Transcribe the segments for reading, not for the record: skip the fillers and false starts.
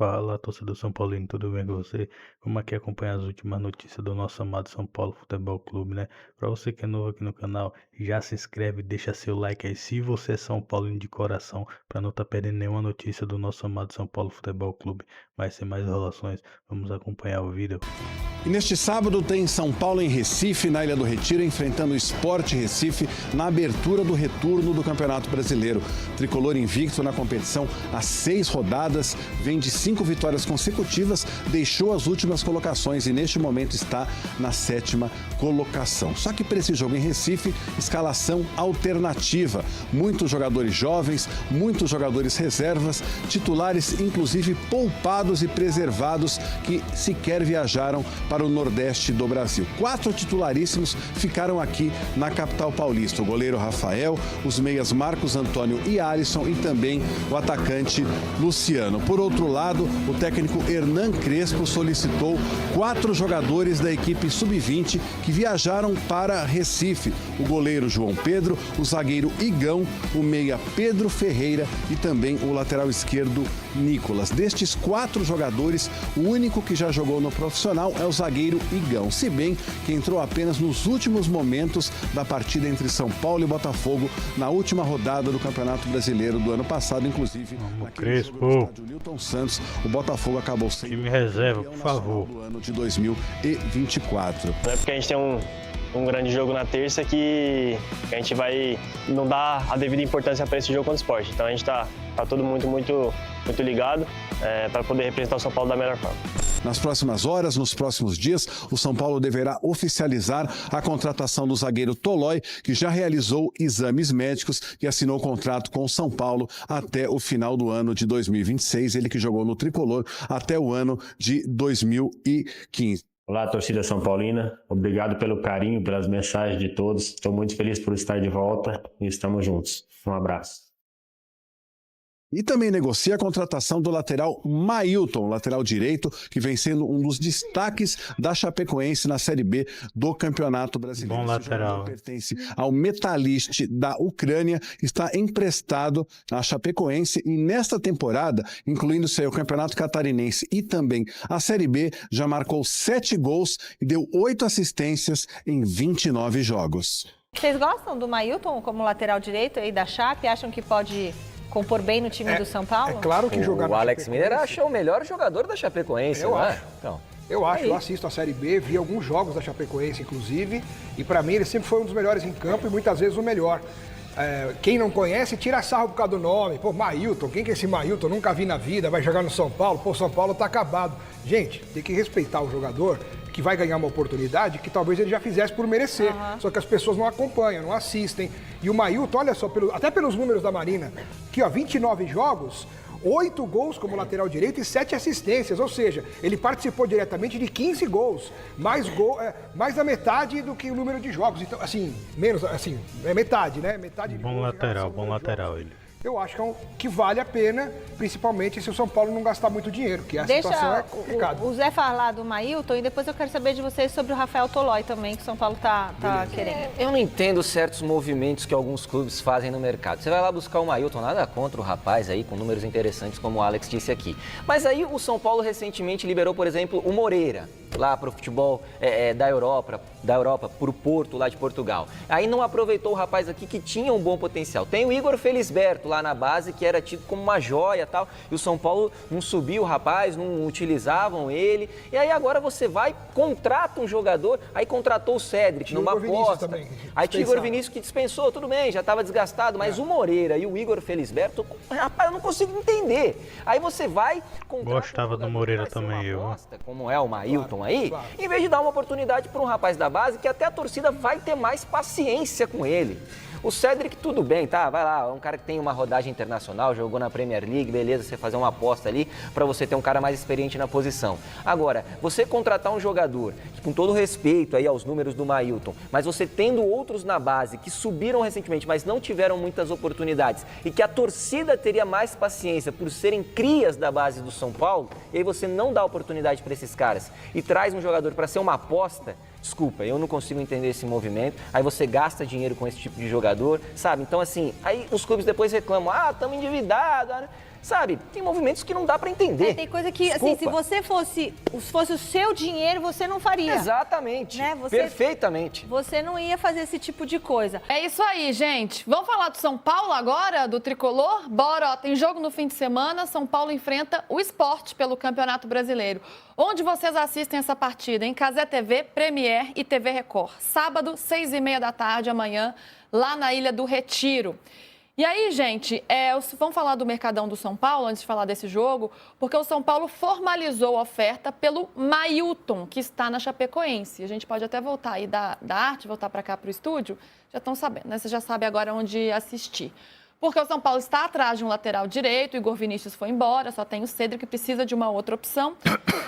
Fala, torcedor São Paulino, tudo bem com você? Vamos aqui acompanhar as últimas notícias do nosso amado São Paulo Futebol Clube, né? Pra você que é novo aqui no canal, já se inscreve, deixa seu like aí se você é São Paulino de coração, pra não tá perdendo nenhuma notícia do nosso amado São Paulo Futebol Clube. Mas sem mais enrolações, vamos acompanhar o vídeo. E neste sábado tem São Paulo em Recife, na Ilha do Retiro, enfrentando o Sport Recife na abertura do retorno do Campeonato Brasileiro. Tricolor invicto na competição há 6 rodadas, vem de 5 vitórias consecutivas, deixou as últimas colocações e neste momento está na 7ª colocação. Só que para esse jogo em Recife, escalação alternativa. Muitos jogadores jovens, muitos jogadores reservas, titulares inclusive poupados e preservados que sequer viajaram para o Nordeste do Brasil. 4 titularíssimos ficaram aqui na capital paulista. O goleiro Rafael, os meias Marcos Antônio e Alisson e também o atacante Luciano. Por outro lado, o técnico Hernan Crespo solicitou 4 jogadores da equipe sub-20 que viajaram para Recife. O goleiro João Pedro, o zagueiro Igão, o meia Pedro Ferreira e também o lateral esquerdo Nicolas. Destes 4 jogadores, o único que já jogou no profissional é o zagueiro Igão, se bem que entrou apenas nos últimos momentos da partida entre São Paulo e Botafogo na última rodada do Campeonato Brasileiro do ano passado, inclusive Crespo. do Newton Santos, o Botafogo acabou sendo Time reserva, por favor. do ano de 2024. Não é porque a gente tem um grande jogo na terça que a gente vai não dar a devida importância para esse jogo contra o Sport. Então a gente tá todo muito ligado para poder representar o São Paulo da melhor forma. Nas próximas horas, nos próximos dias, o São Paulo deverá oficializar a contratação do zagueiro Tolói, que já realizou exames médicos e assinou contrato com o São Paulo até o final do ano de 2026. Ele que jogou no Tricolor até o ano de 2015. Olá, torcida São Paulina. Obrigado pelo carinho, pelas mensagens de todos. Estou muito feliz por estar de volta e estamos juntos. Um abraço. E também negocia a contratação do lateral Mailton, lateral direito, que vem sendo um dos destaques da Chapecoense na Série B do Campeonato Brasileiro. Bom lateral. Pertence ao Metalist da Ucrânia, está emprestado à Chapecoense e nesta temporada, incluindo-se o Campeonato Catarinense e também a Série B, já marcou 7 gols e deu 8 assistências em 29 jogos. Vocês gostam do Mailton como lateral direito aí da Chape? Acham que pode compor bem no time do São Paulo? É claro que jogar O Alex Miller achou o melhor jogador da Chapecoense, Eu não é? acho. Então, Eu acho, eu assisto a Série B, vi alguns jogos da Chapecoense, inclusive, e pra mim ele sempre foi um dos melhores em campo e muitas vezes o melhor. Quem não conhece, tira sarro por causa do nome. Pô, Mailton, quem que é esse Mailton? Nunca vi na vida, vai jogar no São Paulo. Pô, São Paulo tá acabado. Gente, tem que respeitar o jogador que vai ganhar uma oportunidade que talvez ele já fizesse por merecer. Só que as pessoas não acompanham, não assistem. E o Mailton, olha só, até pelos números da Marina, aqui ó, 29 jogos, 8 gols como lateral direito e 7 assistências, ou seja, ele participou diretamente de 15 gols, mais da metade do que o número de jogos, então, assim, menos, assim, é metade, né? Metade de Bom gols, bom lateral ele. Eu acho que vale a pena, principalmente se o São Paulo não gastar muito dinheiro, que a situação é complicada. O Zé falar do Mailton e depois eu quero saber de vocês sobre o Rafael Tolói também, que o São Paulo tá querendo. eu não entendo certos movimentos que alguns clubes fazem no mercado. Você vai lá buscar o Mailton, nada contra o rapaz aí, com números interessantes, como o Alex disse aqui. Mas aí o São Paulo recentemente liberou, por exemplo, o Moreira, lá para o futebol da Europa, para o Porto, lá de Portugal. Aí não aproveitou o rapaz aqui que tinha um bom potencial. Tem o Igor Felisberto lá na base, que era tido como uma joia e tal, e o São Paulo não subiu o rapaz, não utilizavam ele, e aí agora você vai, contrata um jogador, aí contratou o Cédric numa aposta, aí tinha o Igor Vinícius que dispensou, tudo bem, já estava desgastado, mas o Moreira e o Igor Felisberto, rapaz, eu não consigo entender. Aí você vai, Gostava do Moreira também, eu. Como é o Mailton aí, em vez de dar uma oportunidade para um rapaz da base, que até a torcida vai ter mais paciência com ele. O Cédric, tudo bem, tá? Vai lá, é um cara que tem uma rodagem internacional, jogou na Premier League, beleza, você fazer uma aposta ali para você ter um cara mais experiente na posição. Agora, você contratar um jogador, com todo respeito aí aos números do Mailton, mas você tendo outros na base que subiram recentemente, mas não tiveram muitas oportunidades e que a torcida teria mais paciência por serem crias da base do São Paulo, e aí você não dá oportunidade para esses caras e traz um jogador para ser uma aposta. Desculpa, eu não consigo entender esse movimento. Aí você gasta dinheiro com esse tipo de jogador, sabe? Então, assim, aí os clubes depois reclamam, estamos endividados. sabe? Tem movimentos que não dá para entender. Tem coisa que, assim, se você fosse o seu dinheiro, você não faria. Exatamente. Né? Perfeitamente. Você não ia fazer esse tipo de coisa. É isso aí, gente. Vamos falar do São Paulo agora, do Tricolor? Bora, ó, tem jogo no fim de semana. São Paulo enfrenta o Sport pelo Campeonato Brasileiro. Onde vocês assistem essa partida? Em Cazé TV, Premier e TV Record. Sábado, 6h30 da tarde, amanhã, lá na Ilha do Retiro. E aí, gente, vamos falar do Mercadão do São Paulo, antes de falar desse jogo, porque o São Paulo formalizou a oferta pelo Mailton, que está na Chapecoense. A gente pode até voltar aí da arte, voltar para cá para o estúdio. Já estão sabendo, né? Você já sabe agora onde assistir. Porque o São Paulo está atrás de um lateral direito, o Igor Vinícius foi embora, só tem o Cedric, que precisa de uma outra opção.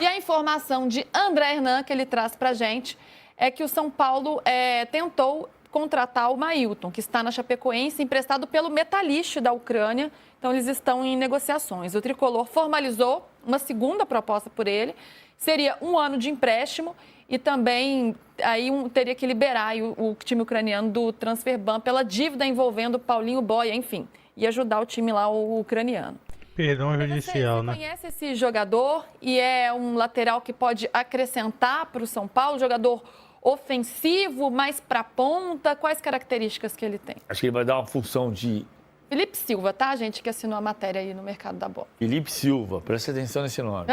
E a informação de André Hernan, que ele traz para a gente, é que o São Paulo tentou contratar o Mailton, que está na Chapecoense, emprestado pelo Metalist da Ucrânia. Então, eles estão em negociações. O Tricolor formalizou uma segunda proposta por ele. Seria 1 ano de empréstimo e também aí teria que liberar aí o time ucraniano do transfer ban pela dívida envolvendo o Paulinho Boia, enfim, e ajudar o time lá, o ucraniano. Perdão judicial, né? Você conhece esse jogador e é um lateral que pode acrescentar para o São Paulo, jogador ofensivo, mais para ponta? Quais características que ele tem? Acho que ele vai dar uma função de... Felipe Silva, tá, gente, que assinou a matéria aí no Mercado da Bola. Felipe Silva, presta atenção nesse nome.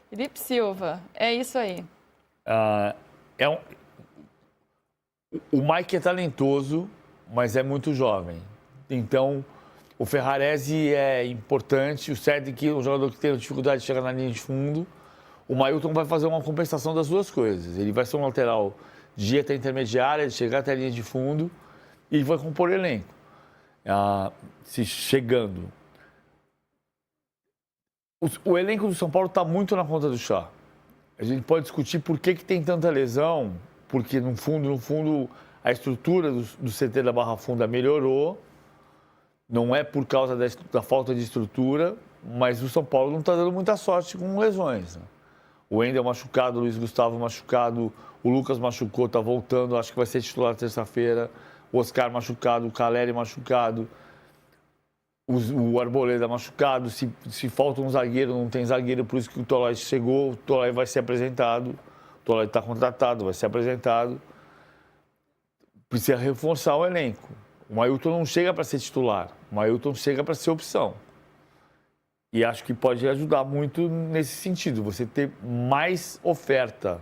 Felipe Silva, é isso aí. O Mike é talentoso, mas é muito jovem. Então, o Ferrarese é importante, o Cedric é um jogador que tem dificuldade de chegar na linha de fundo. O Mailton vai fazer uma compensação das duas coisas. Ele vai ser um lateral de dieta intermediária, de chegar até a linha de fundo e vai compor elenco. Se chegando. O elenco do São Paulo está muito na conta do chá. A gente pode discutir por que tem tanta lesão, porque no fundo, a estrutura do CT da Barra Funda melhorou. Não é por causa da falta de estrutura, mas o São Paulo não está dando muita sorte com lesões, né? O Wendel machucado, o Luiz Gustavo machucado, o Lucas machucou, está voltando, acho que vai ser titular terça-feira. O Oscar machucado, o Caleri machucado, o Arboleda machucado. Se falta um zagueiro, não tem zagueiro, por isso que o Tolói chegou, o Tolói vai ser apresentado, o Tolói está contratado, vai ser apresentado. Precisa reforçar o elenco. O Mailton não chega para ser titular, o Mailton chega para ser opção. E acho que pode ajudar muito nesse sentido, você ter mais oferta,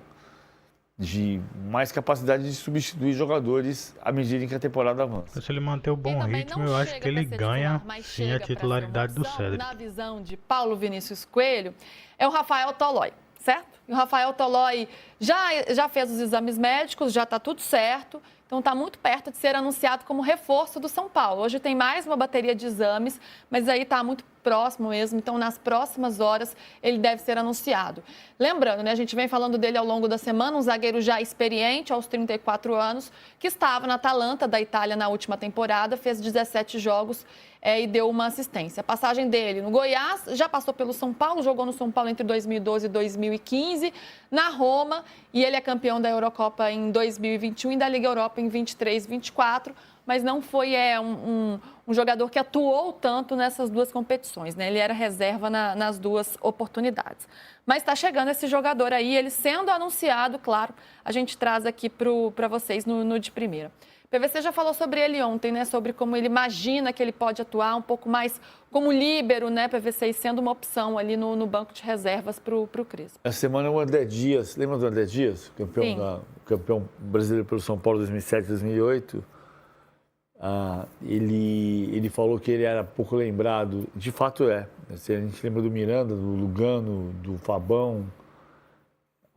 mais capacidade de substituir jogadores à medida em que a temporada avança. Se ele manter o bom ritmo, eu acho que ele ganha sim a titularidade do Cedric. Na visão de Paulo Vinícius Coelho, é o Rafael Tolói, certo? E o Rafael Tolói já fez os exames médicos, já está tudo certo. Então, está muito perto de ser anunciado como reforço do São Paulo. Hoje tem mais uma bateria de exames, mas aí está muito próximo mesmo. Então, nas próximas horas, ele deve ser anunciado. Lembrando, né, a gente vem falando dele ao longo da semana, um zagueiro já experiente, aos 34 anos, que estava na Atalanta da Itália na última temporada, fez 17 jogos e deu uma assistência. A passagem dele no Goiás, já passou pelo São Paulo, jogou no São Paulo entre 2012 e 2015, na Roma, e ele é campeão da Eurocopa em 2021 e da Liga Europa em 23, 24, mas não foi um jogador que atuou tanto nessas duas competições, né? Ele era reserva nas duas oportunidades. Mas está chegando esse jogador aí, ele sendo anunciado, claro, a gente traz aqui para vocês no de primeira. PVC já falou sobre ele ontem, né? Sobre como ele imagina que ele pode atuar um pouco mais como líbero, né, PVC, e sendo uma opção ali no banco de reservas para o Crespo. Essa semana o André Dias, lembra do André Dias? Campeão brasileiro pelo São Paulo 2007, 2008. Ele falou que ele era pouco lembrado. De fato é. A gente lembra do Miranda, do Lugano, do Fabão,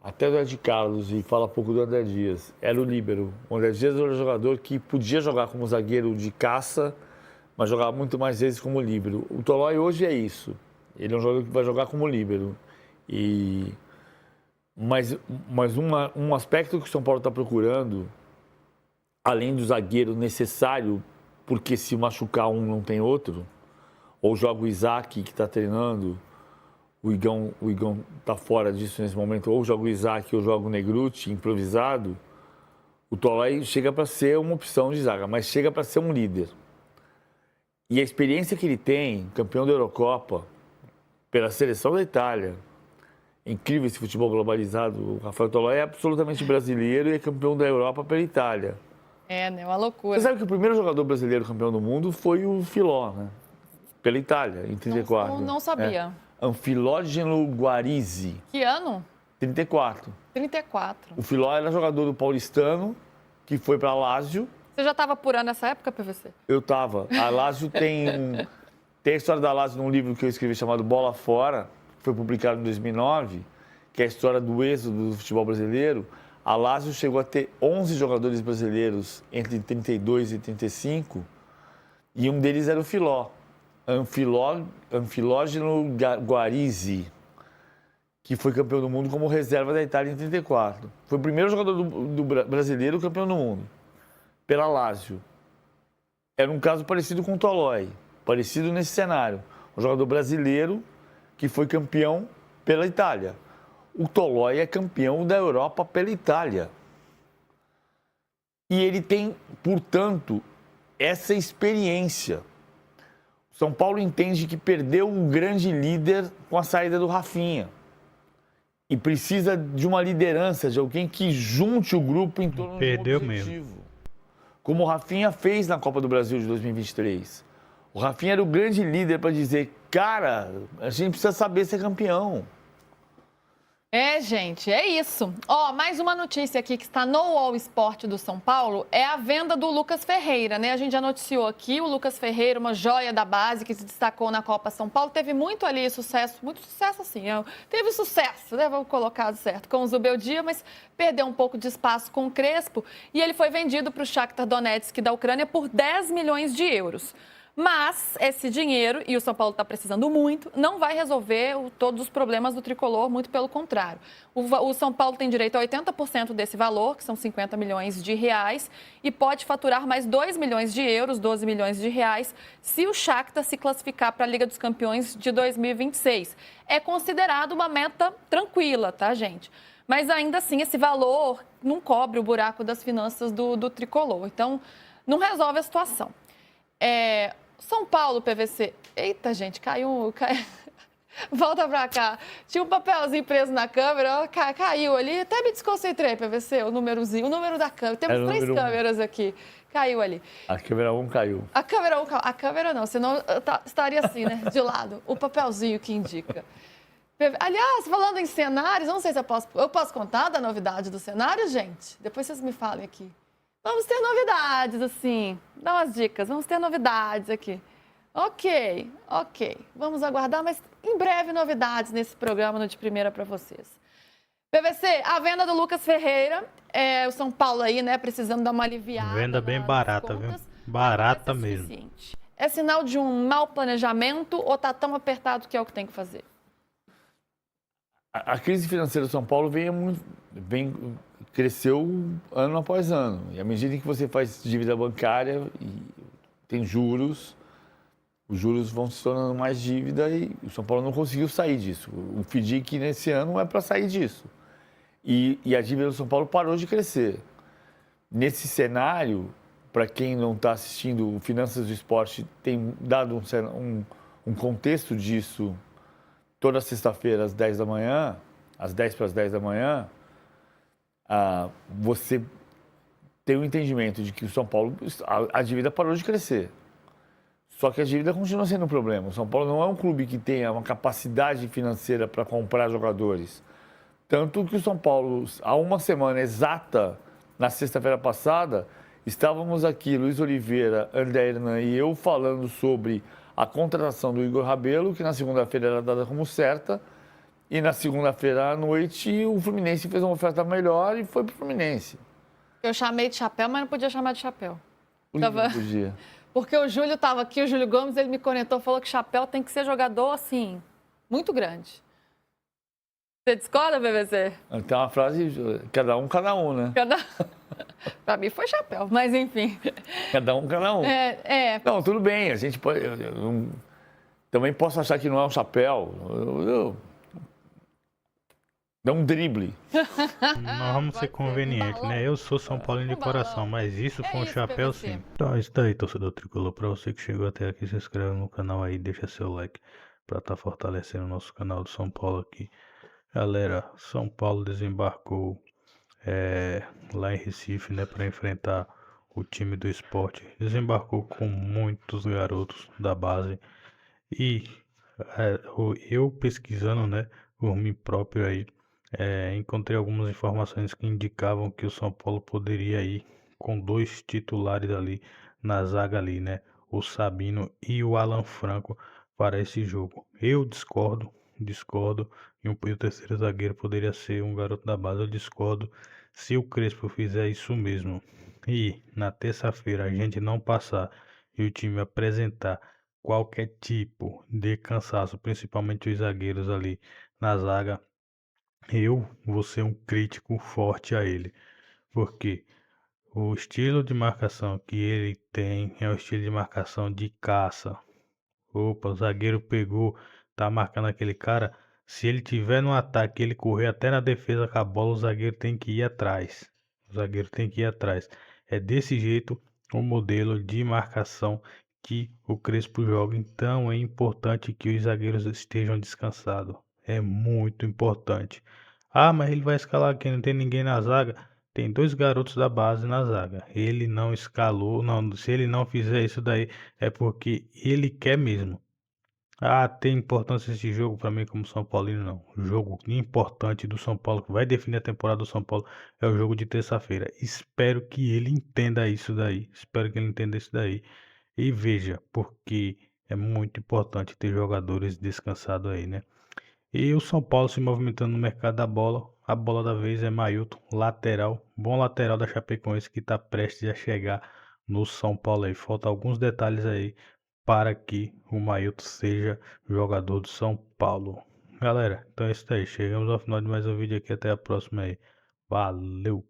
até do Ed Carlos, e fala pouco do André Dias. Era o líbero. O André Dias era um jogador que podia jogar como zagueiro de caça, mas jogava muito mais vezes como líbero. O Tolói hoje é isso. Ele é um jogador que vai jogar como líbero. Mas um aspecto que o São Paulo está procurando, além do zagueiro necessário, porque se machucar um não tem outro, ou joga o Isaac que está treinando, o Igão está fora disso nesse momento, ou joga o Isaac ou joga o Negruti improvisado, o Tolói chega para ser uma opção de zaga, mas chega para ser um líder. E a experiência que ele tem, campeão da Eurocopa, pela seleção da Itália, incrível esse futebol globalizado, o Rafael Tolói é absolutamente brasileiro e é campeão da Europa pela Itália. É, né? Uma loucura. Você sabe que o primeiro jogador brasileiro campeão do mundo foi o Filó, né? Pela Itália, em 34. Não sabia. Anfilógeno Guarizzi. Que ano? 34. 34. O Filó era jogador do Paulistano, que foi para Lazio. Você já estava apurando nessa época, PVC? Eu estava. A Lazio tem a história da Lazio num livro que eu escrevi chamado Bola Fora, que foi publicado em 2009, que é a história do êxodo do futebol brasileiro. A Lazio chegou a ter 11 jogadores brasileiros entre 32 e 35, e um deles era o Filó, Anfilógeno Guarizzi, que foi campeão do mundo como reserva da Itália em 34. Foi o primeiro jogador do brasileiro campeão do mundo, pela Lazio. Era um caso parecido com o Tolói, parecido nesse cenário. Um jogador brasileiro que foi campeão pela Itália. O Tolói é campeão da Europa pela Itália. E ele tem, portanto, essa experiência. O São Paulo entende que perdeu um grande líder com a saída do Rafinha. E precisa de uma liderança, de alguém que junte o grupo em torno de um objetivo. Mesmo. Como o Rafinha fez na Copa do Brasil de 2023. O Rafinha era o grande líder para dizer, cara, a gente precisa saber ser campeão. É, gente, é isso. Ó, mais uma notícia aqui que está no All Sport do São Paulo é a venda do Lucas Ferreira, né? A gente já noticiou aqui, o Lucas Ferreira, uma joia da base que se destacou na Copa São Paulo, teve muito ali sucesso, muito sucesso assim, teve sucesso, né? Vamos colocar certo, com o Zubeldia, mas perdeu um pouco de espaço com o Crespo e ele foi vendido para o Shakhtar Donetsk da Ucrânia por 10 milhões de euros. Mas esse dinheiro, e o São Paulo está precisando muito, não vai resolver todos os problemas do tricolor, muito pelo contrário. O São Paulo tem direito a 80% desse valor, que são 50 milhões de reais, e pode faturar mais 2 milhões de euros, 12 milhões de reais, se o Shakhtar se classificar para a Liga dos Campeões de 2026. É considerado uma meta tranquila, tá, gente? Mas ainda assim, esse valor não cobre o buraco das finanças do tricolor. Então, não resolve a situação. São Paulo, PVC. Eita, gente, caiu. Volta pra cá. Tinha um papelzinho preso na câmera, caiu ali. Até me desconcentrei, PVC, o númerozinho, o número da câmera. Temos 3 câmeras aqui. Caiu ali. A câmera 1 caiu. A câmera 1 caiu. A câmera não, senão estaria assim, né? De lado. O papelzinho que indica. Aliás, falando em cenários, não sei se eu posso contar da novidade do cenário, gente? Depois vocês me falem aqui. Vamos ter novidades, assim. Dá umas dicas, vamos ter novidades aqui. Ok. Vamos aguardar, mas em breve novidades nesse programa no De Primeira para vocês. PVC, a venda do Lucas Ferreira, o São Paulo aí, né, precisando dar uma aliviada. Venda bem barata, viu? Barata mesmo. É sinal de um mau planejamento ou tá tão apertado que é o que tem que fazer? A crise financeira do São Paulo cresceu ano após ano. E à medida que você faz dívida bancária e tem juros, os juros vão se tornando mais dívida e o São Paulo não conseguiu sair disso. O FDIC nesse ano é para sair disso. E a dívida do São Paulo parou de crescer. Nesse cenário, para quem não está assistindo, o Finanças do Esporte tem dado um contexto disso toda sexta-feira às 10 da manhã, às 10 para as 10 da manhã, você tem o entendimento de que o São Paulo, a dívida parou de crescer. Só que a dívida continua sendo um problema. O São Paulo não é um clube que tenha uma capacidade financeira para comprar jogadores. Tanto que o São Paulo, há uma semana exata, na sexta-feira passada, estávamos aqui, Luiz Oliveira, André Hernan e eu, falando sobre a contratação do Igor Rabelo, que na segunda-feira era dada como certa, e na segunda-feira à noite o Fluminense fez uma oferta melhor e foi para o Fluminense. Eu chamei de chapéu, mas não podia chamar de chapéu. Por que não podia? Porque o Júlio estava aqui, o Júlio Gomes, ele me conectou, falou que chapéu tem que ser jogador, assim, muito grande. Você discorda, BBC? Tem uma frase, cada um, né? Para mim foi chapéu, mas enfim. Cada um. Não, tudo bem, a gente pode... também posso achar que não é um chapéu. Dá um drible. Nós vamos ser Pode ser, convenientes, um né? Eu sou São Paulino de um balão. coração, mas isso É foi um isso, chapéu PVC. sim. Então é isso daí, torcedor tricolor. Pra você que chegou até aqui, se inscreve no canal aí, deixa seu like pra estar fortalecendo o nosso canal do São Paulo aqui. Galera, São Paulo desembarcou lá em Recife, né, para enfrentar o time do Sport. Desembarcou com muitos garotos da base e eu pesquisando, né, por mim próprio aí, encontrei algumas informações que indicavam que o São Paulo poderia ir com dois titulares ali na zaga ali, né, o Sabino e o Alan Franco para esse jogo. Eu discordo, e o terceiro zagueiro poderia ser um garoto da base. Eu discordo se o Crespo fizer isso mesmo e na terça-feira a gente não passar e o time apresentar qualquer tipo de cansaço, principalmente os zagueiros ali na zaga, eu vou ser um crítico forte a ele, porque o estilo de marcação que ele tem é o estilo de marcação de caça. Opa, o zagueiro pegou, tá marcando aquele cara. Se ele tiver no ataque, ele correr até na defesa com a bola, o zagueiro tem que ir atrás. O zagueiro tem que ir atrás. É desse jeito o modelo de marcação que o Crespo joga. Então é importante que os zagueiros estejam descansados. É muito importante. Ah, mas ele vai escalar quem? Não tem ninguém na zaga. Tem dois garotos da base na zaga. Ele não escalou, não. Se ele não fizer isso daí, é porque ele quer mesmo. Ah, tem importância esse jogo para mim como São Paulino, não. O jogo importante do São Paulo, que vai definir a temporada do São Paulo, é o jogo de terça-feira. Espero que ele entenda isso daí. Espero que ele entenda isso daí. E veja, porque é muito importante ter jogadores descansados aí, né? E o São Paulo se movimentando no mercado da bola. A bola da vez é Mailton, lateral. Bom lateral da Chapecoense que está prestes a chegar no São Paulo aí. Falta alguns detalhes aí para que o Mailton seja jogador do São Paulo. Galera, então é isso aí. Chegamos ao final de mais um vídeo aqui. Até a próxima aí. Valeu!